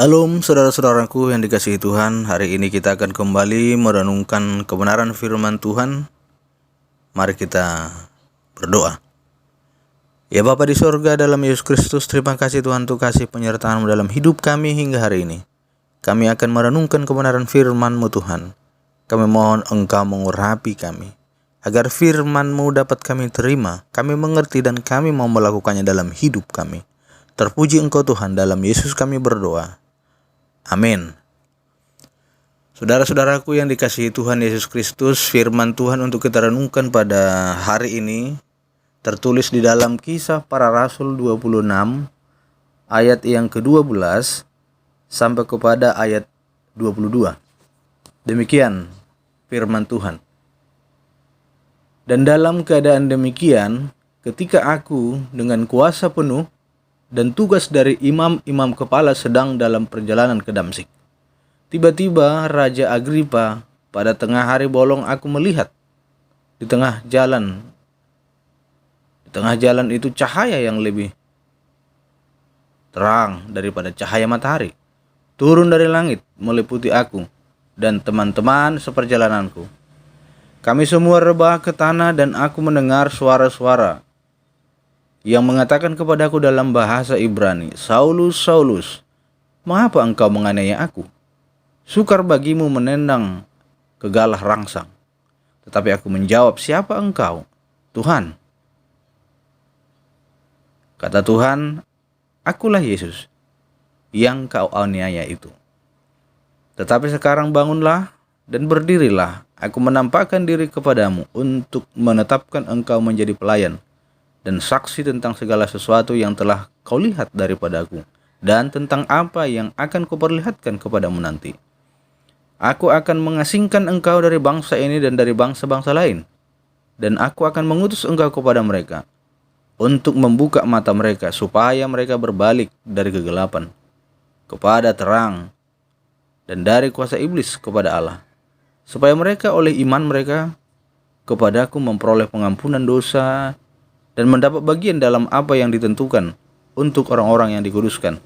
Shalom saudara-saudaraku yang dikasihi Tuhan. Hari ini kita akan kembali merenungkan kebenaran firman Tuhan. Mari kita berdoa. Ya Bapa di surga, dalam Yesus Kristus, terima kasih Tuhan untuk kasih penyertaan-Mu dalam hidup kami hingga hari ini. Kami akan merenungkan kebenaran firman-Mu Tuhan. Kami mohon Engkau mengurapi kami, agar firman-Mu dapat kami terima, kami mengerti dan kami mau melakukannya dalam hidup kami. Terpuji Engkau Tuhan, dalam Yesus kami berdoa. Amin. Saudara-saudaraku yang dikasihi Tuhan Yesus Kristus, firman Tuhan untuk kita renungkan pada hari ini tertulis di dalam Kisah Para Rasul 26 ayat yang ke-12 sampai kepada ayat 22. Demikian firman Tuhan. Dan dalam keadaan demikian, ketika aku dengan kuasa penuh dan tugas dari imam-imam kepala sedang dalam perjalanan ke Damsyik, tiba-tiba Raja Agripa, pada tengah hari bolong aku melihat di tengah jalan itu cahaya yang lebih terang daripada cahaya matahari turun dari langit meliputi aku dan teman-teman seperjalananku. Kami semua rebah ke tanah dan aku mendengar suara-suara yang mengatakan kepadaku dalam bahasa Ibrani, Saulus, Saulus, mengapa engkau menganiaya aku? Sukar bagimu menendang kegalah rangsang. Tetapi aku menjawab, siapa engkau? Tuhan. Kata Tuhan, akulah Yesus yang kau aniaya itu. Tetapi sekarang bangunlah dan berdirilah. Aku menampakkan diri kepadamu untuk menetapkan engkau menjadi pelayan dan saksi tentang segala sesuatu yang telah kau lihat daripadaku, dan tentang apa yang akan kuperlihatkan kepadamu nanti. Aku akan mengasingkan engkau dari bangsa ini dan dari bangsa-bangsa lain, dan aku akan mengutus engkau kepada mereka, untuk membuka mata mereka, supaya mereka berbalik dari kegelapan kepada terang, dan dari kuasa iblis kepada Allah, supaya mereka oleh iman mereka kepadaku memperoleh pengampunan dosa, dan mendapat bagian dalam apa yang ditentukan untuk orang-orang yang dikuduskan.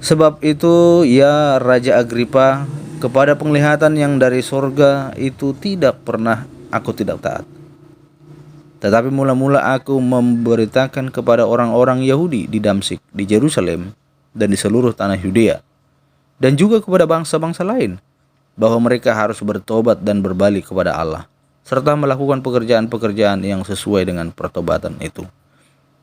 Sebab itu, ya Raja Agripa, kepada penglihatan yang dari sorga itu tidak pernah aku tidak taat. Tetapi mula-mula aku memberitakan kepada orang-orang Yahudi di Damsyik, di Yerusalem, dan di seluruh tanah Yudea, dan juga kepada bangsa-bangsa lain, bahwa mereka harus bertobat dan berbalik kepada Allah, serta melakukan pekerjaan-pekerjaan yang sesuai dengan pertobatan itu.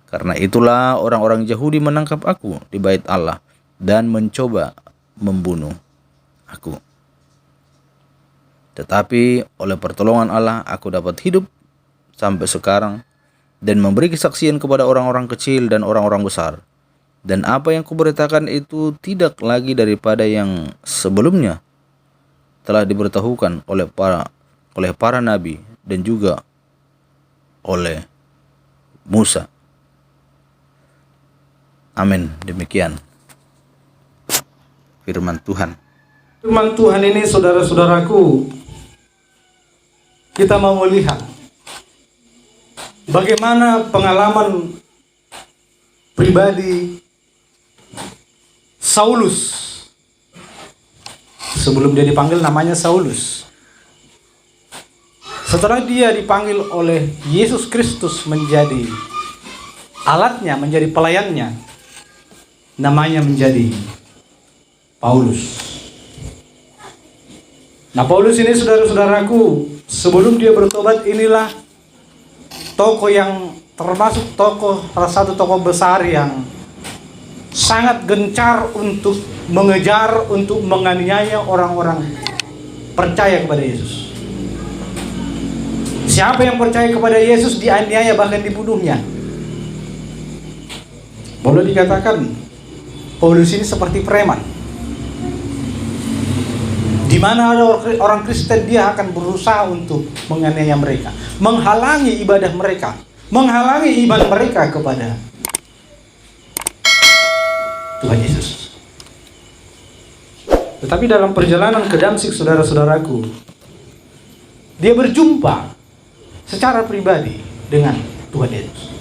Karena itulah orang-orang Yahudi menangkap aku di bait Allah dan mencoba membunuh aku. Tetapi oleh pertolongan Allah aku dapat hidup sampai sekarang dan memberi kesaksian kepada orang-orang kecil dan orang-orang besar. Dan apa yang kuberitakan itu tidak lagi daripada yang sebelumnya telah diberitahukan oleh para nabi dan juga oleh Musa. Amin. Demikian firman Tuhan. Firman Tuhan ini, saudara-saudaraku, kita mau melihat bagaimana pengalaman pribadi Saulus. Sebelum dia dipanggil namanya Saulus. Setelah dia dipanggil oleh Yesus Kristus menjadi alatnya, menjadi pelayannya, namanya menjadi Paulus. Nah, Paulus ini, saudara-saudaraku, sebelum dia bertobat, inilah tokoh yang termasuk salah satu tokoh besar yang sangat gencar untuk mengejar, untuk menganiaya orang-orang percaya kepada Yesus. Siapa yang percaya kepada Yesus dianiaya, bahkan dibunuhnya. Boleh dikatakan Paulus ini seperti preman. Di mana ada orang Kristen, dia akan berusaha untuk menganiaya mereka, menghalangi ibadah mereka, menghalangi iman mereka kepada Tuhan Yesus. Tetapi dalam perjalanan ke Damsyik, saudara-saudaraku, dia berjumpa secara pribadi dengan Tuhan Yesus.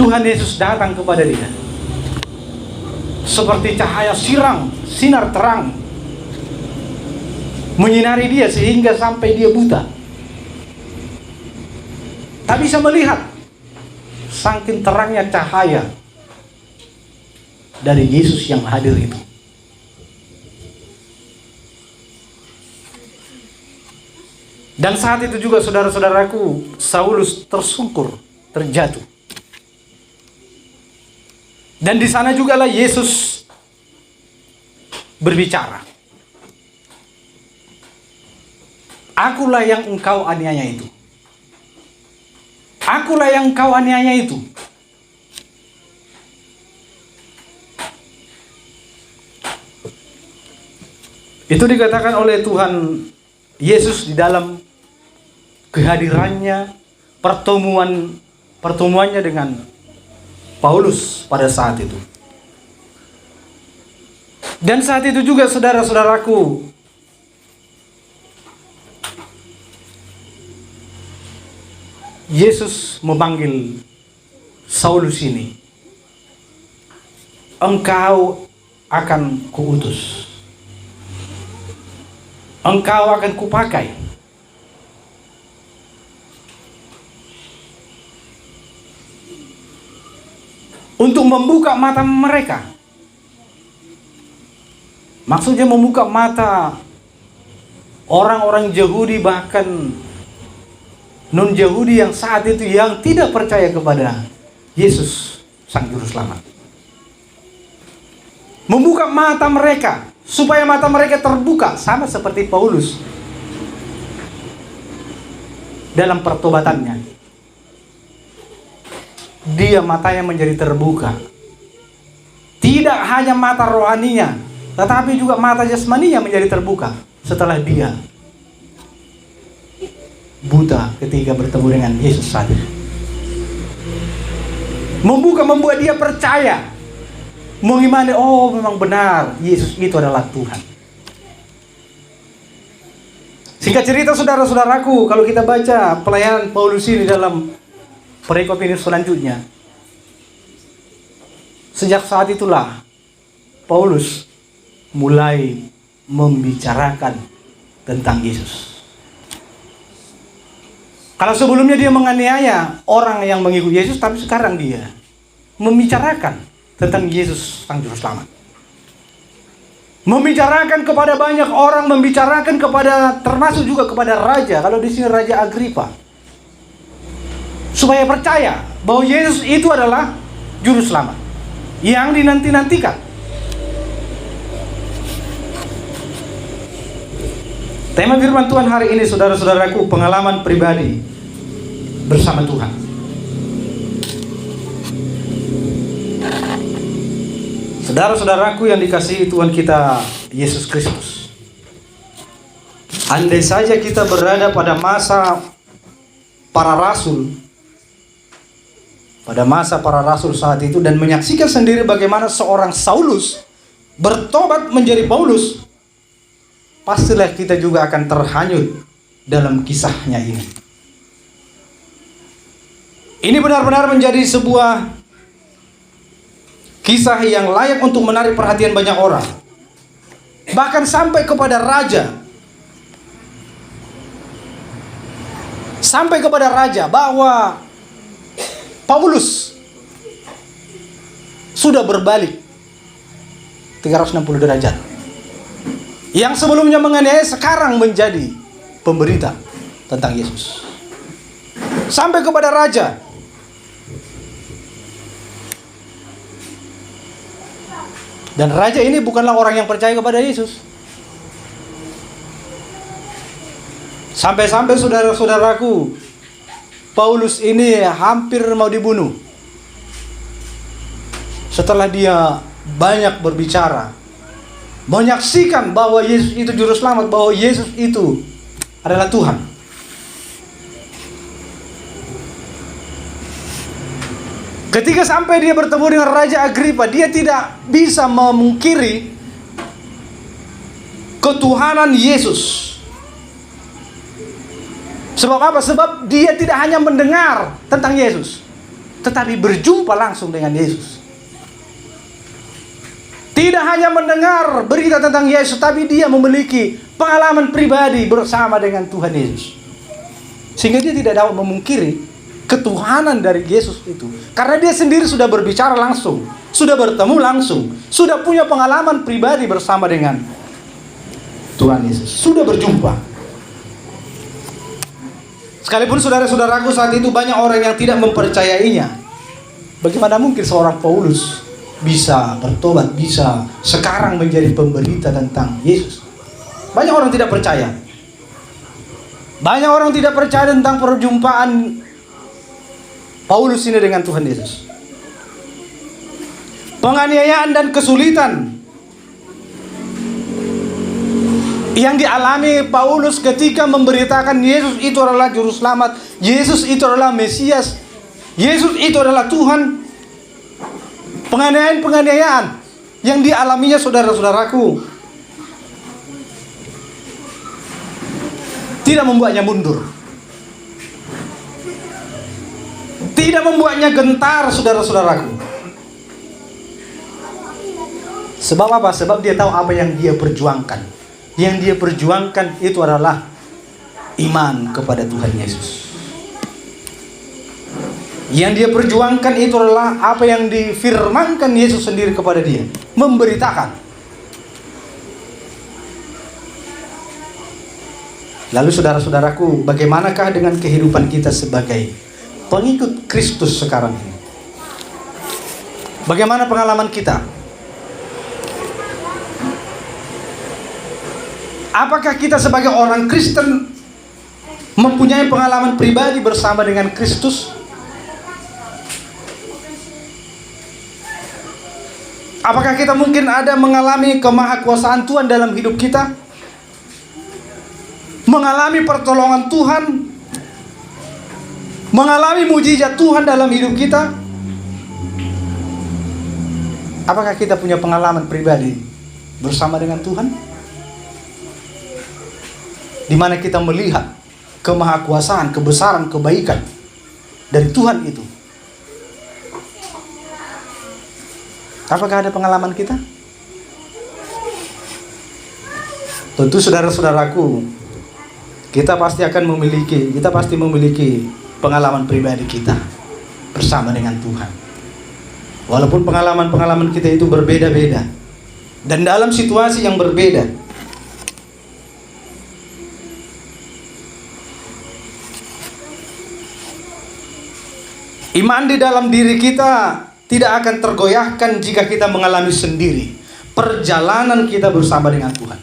Tuhan Yesus datang kepada dia seperti cahaya sinar terang, menyinari dia sehingga sampai dia buta, tak bisa melihat, saking terangnya cahaya dari Yesus yang hadir itu. Dan saat itu juga saudara-saudaraku, Saulus tersungkur, terjatuh. Dan di sana jugalah Yesus berbicara. Akulah yang engkau aniaya itu. Akulah yang engkau aniaya itu. Itu dikatakan oleh Tuhan Yesus di dalam kehadirannya, pertemuannya dengan Paulus pada saat itu. Dan saat itu juga saudara-saudaraku, Yesus memanggil Saulus ini, engkau akan kuutus, engkau akan kupakai untuk membuka mata mereka. Maksudnya membuka mata orang-orang Yahudi, bahkan non-Yahudi yang saat itu yang tidak percaya kepada Yesus Sang Juru Selamat. Membuka mata mereka, supaya mata mereka terbuka, sama seperti Paulus dalam pertobatannya. Dia matanya menjadi terbuka. Tidak hanya mata rohaninya, tetapi juga mata jasmaninya menjadi terbuka setelah dia buta ketika bertemu dengan Yesus saja. Membuat dia percaya, mengimani, oh memang benar Yesus itu adalah Tuhan. Singkat cerita saudara-saudaraku, kalau kita baca pelayanan Paulus ini dalam perikop ini selanjutnya, sejak saat itulah Paulus mulai membicarakan tentang Yesus. Kalau sebelumnya dia menganiaya orang yang mengikuti Yesus, tapi sekarang dia membicarakan tentang Yesus Sang Juru Selamat. Membicarakan kepada banyak orang, membicarakan kepada, termasuk juga kepada raja, kalau di sini Raja Agripa, supaya percaya bahwa Yesus itu adalah Juru Selamat yang dinanti-nantikan. Tema firman Tuhan hari ini, saudara-saudaraku, pengalaman pribadi bersama Tuhan. Saudara-saudaraku yang dikasihi Tuhan kita Yesus Kristus, andai saja kita berada pada masa para rasul, pada masa para rasul saat itu, dan menyaksikan sendiri bagaimana seorang Saulus bertobat menjadi Paulus, pastilah kita juga akan terhanyut dalam kisahnya ini. Ini benar-benar menjadi sebuah kisah yang layak untuk menarik perhatian banyak orang, bahkan sampai kepada raja. Sampai kepada raja bahwa Paulus sudah berbalik 360 derajat. Yang sebelumnya menganiaya sekarang menjadi pemberita tentang Yesus. Sampai kepada raja. Dan raja ini bukanlah orang yang percaya kepada Yesus. Sampai-sampai saudara-saudaraku, Paulus ini hampir mau dibunuh setelah dia banyak berbicara, menyaksikan bahwa Yesus itu Juru Selamat, bahwa Yesus itu adalah Tuhan. Ketika sampai dia bertemu dengan Raja Agripa, dia tidak bisa memungkiri ketuhanan Yesus. Sebab apa? Sebab dia tidak hanya mendengar tentang Yesus, tetapi berjumpa langsung dengan Yesus. Tidak hanya mendengar berita tentang Yesus, tapi dia memiliki pengalaman pribadi bersama dengan Tuhan Yesus. Sehingga dia tidak dapat memungkiri ketuhanan dari Yesus itu. Karena dia sendiri sudah berbicara langsung, sudah bertemu langsung, sudah punya pengalaman pribadi bersama dengan Tuhan Yesus, sudah berjumpa. Sekalipun saudara-saudaraku saat itu banyak orang yang tidak mempercayainya, bagaimana mungkin seorang Paulus bisa bertobat, bisa sekarang menjadi pemberita tentang Yesus? Banyak orang tidak percaya. Banyak orang tidak percaya tentang perjumpaan Paulus ini dengan Tuhan Yesus. Penganiayaan dan kesulitan yang dialami Paulus ketika memberitakan Yesus itu adalah juru selamat, Yesus itu adalah Mesias, Yesus itu adalah Tuhan. Penganiayaan yang dialaminya saudara-saudaraku tidak membuatnya mundur, tidak membuatnya gentar, saudara-saudaraku. Sebab apa? Sebab dia tahu apa yang dia perjuangkan. Yang dia perjuangkan itu adalah iman kepada Tuhan Yesus. Yang dia perjuangkan itu adalah apa yang difirmankan Yesus sendiri kepada dia, memberitakan. Lalu saudara-saudaraku, bagaimanakah dengan kehidupan kita sebagai pengikut Kristus sekarang ini? Bagaimana pengalaman kita? Apakah kita sebagai orang Kristen mempunyai pengalaman pribadi bersama dengan Kristus? Apakah kita mungkin ada mengalami kemahakuasaan Tuhan dalam hidup kita? Mengalami pertolongan Tuhan? Mengalami mujizat Tuhan dalam hidup kita? Apakah kita punya pengalaman pribadi bersama dengan Tuhan? Di mana kita melihat kemahakuasaan, kebesaran, kebaikan dari Tuhan itu. Apakah ada pengalaman kita? Tentu saudara-saudaraku, kita pasti memiliki pengalaman pribadi kita bersama dengan Tuhan. Walaupun pengalaman-pengalaman kita itu berbeda-beda dan dalam situasi yang berbeda. Iman di dalam diri kita tidak akan tergoyahkan jika kita mengalami sendiri perjalanan kita bersama dengan Tuhan.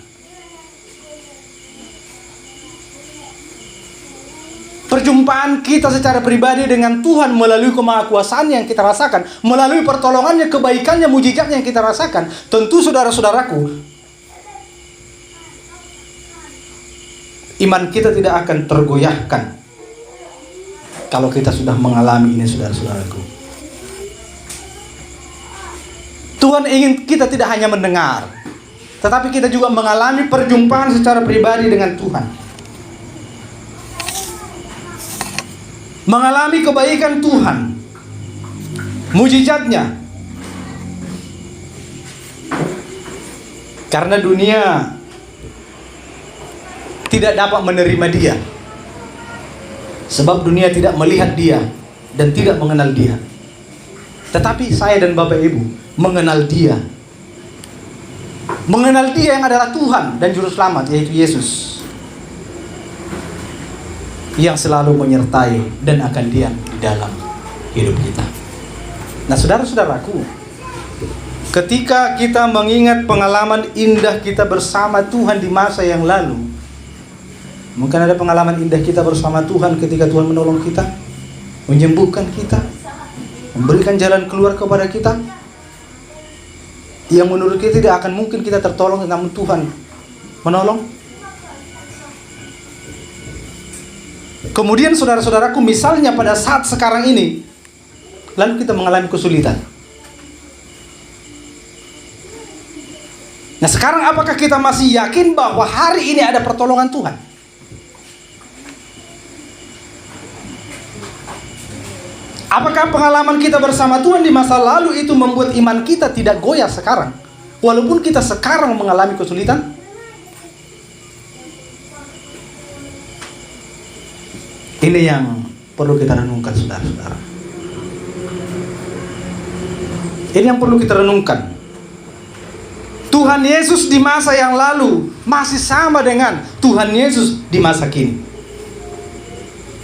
Perjumpaan kita secara pribadi dengan Tuhan melalui kemahakuasaan yang kita rasakan, melalui pertolongannya, kebaikannya, mujizatnya yang kita rasakan. Tentu saudara-saudaraku, iman kita tidak akan tergoyahkan kalau kita sudah mengalami ini, saudara-saudaraku. Tuhan ingin kita tidak hanya mendengar, tetapi kita juga mengalami perjumpaan secara pribadi dengan Tuhan. Mengalami kebaikan Tuhan, mujizatnya. Karena dunia tidak dapat menerima dia. Sebab dunia tidak melihat dia dan tidak mengenal dia. Tetapi saya dan Bapak Ibu mengenal dia. Mengenal dia yang adalah Tuhan dan Juru Selamat, yaitu Yesus, yang selalu menyertai dan akan diam di dalam hidup kita. Nah, saudara-saudaraku, ketika kita mengingat pengalaman indah kita bersama Tuhan di masa yang lalu, mungkin ada pengalaman indah kita bersama Tuhan ketika Tuhan menolong kita, menyembuhkan kita, memberikan jalan keluar kepada kita, yang menurut kita tidak akan mungkin kita tertolong namun Tuhan menolong. Kemudian saudara-saudaraku, misalnya pada saat sekarang ini, lalu kita mengalami kesulitan. Nah, sekarang apakah kita masih yakin bahwa hari ini ada pertolongan Tuhan? Apakah pengalaman kita bersama Tuhan di masa lalu itu membuat iman kita tidak goyah sekarang? Walaupun kita sekarang mengalami kesulitan? Ini yang perlu kita renungkan, saudara-saudara. Ini yang perlu kita renungkan. Tuhan Yesus di masa yang lalu masih sama dengan Tuhan Yesus di masa kini.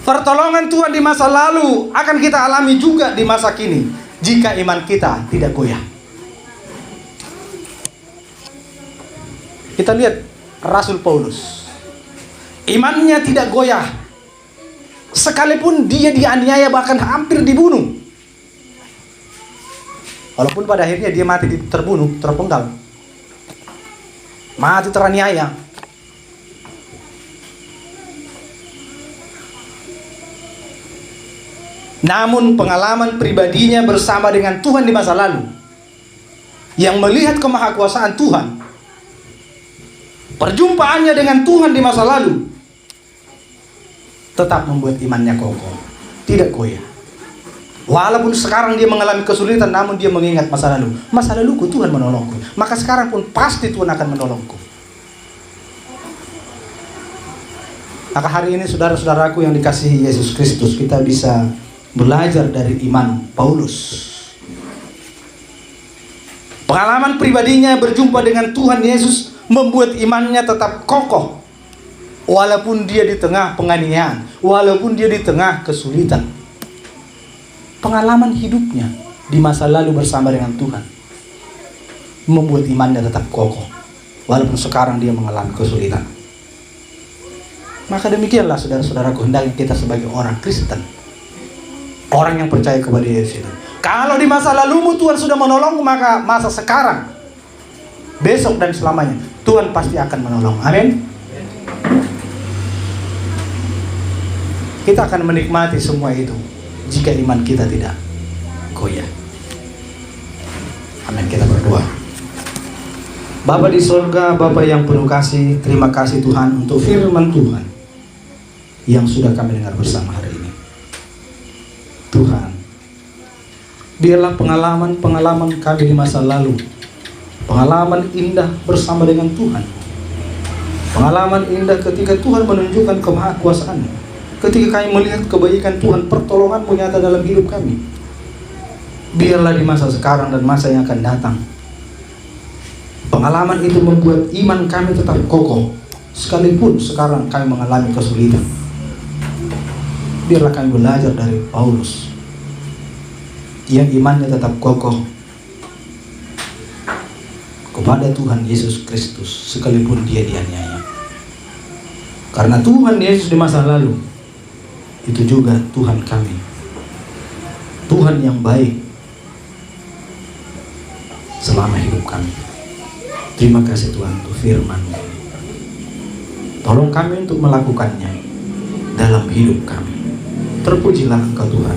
Pertolongan Tuhan di masa lalu akan kita alami juga di masa kini jika iman kita tidak goyah. Kita lihat Rasul Paulus. Imannya tidak goyah. Sekalipun dia dianiaya bahkan hampir dibunuh. Walaupun pada akhirnya dia mati terbunuh, terpenggal. Mati teraniaya. Namun pengalaman pribadinya bersama dengan Tuhan di masa lalu, yang melihat kemahakuasaan Tuhan, perjumpaannya dengan Tuhan di masa lalu, tetap membuat imannya kokoh, tidak goyah. Walaupun sekarang dia mengalami kesulitan, namun dia mengingat masa lalu. Masa laluku Tuhan menolongku, maka sekarang pun pasti Tuhan akan menolongku. Maka hari ini saudara-saudaraku yang dikasihi Yesus Kristus, kita bisa belajar dari iman Paulus. Pengalaman pribadinya berjumpa dengan Tuhan Yesus membuat imannya tetap kokoh, walaupun dia di tengah penganiayaan, walaupun dia di tengah kesulitan. Pengalaman hidupnya di masa lalu bersama dengan Tuhan membuat imannya tetap kokoh, walaupun sekarang dia mengalami kesulitan. Maka demikianlah saudara-saudaraku, hendaknya kita sebagai orang Kristen, orang yang percaya kepada Yesus itu, kalau di masa lalumu Tuhan sudah menolongmu, maka masa sekarang, besok dan selamanya Tuhan pasti akan menolong. Amin. Kita akan menikmati semua itu jika iman kita tidak goyah. Amin. Kita berdoa. Bapa di surga, Bapa yang penuh kasih, terima kasih Tuhan untuk firman Tuhan yang sudah kami dengar bersama hari ini. Tuhan, biarlah pengalaman-pengalaman kami di masa lalu, pengalaman indah bersama dengan Tuhan, pengalaman indah ketika Tuhan menunjukkan kemahakuasaan-Mu, ketika kami melihat kebaikan Tuhan, pertolongan-Mu nyata dalam hidup kami. Biarlah di masa sekarang dan masa yang akan datang, pengalaman itu membuat iman kami tetap kokoh, sekalipun sekarang kami mengalami kesulitan. Biarlah kami belajar dari Paulus yang imannya tetap kokoh kepada Tuhan Yesus Kristus sekalipun dia dianiaya. Karena Tuhan Yesus di masa lalu itu juga Tuhan kami, Tuhan yang baik selama hidup kami. Terima kasih Tuhan untuk firman-Mu. Tolong kami untuk melakukannya dalam hidup kami. Terpujilah Engkau Tuhan.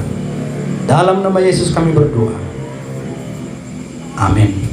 Dalam nama Yesus kami berdoa. Amin.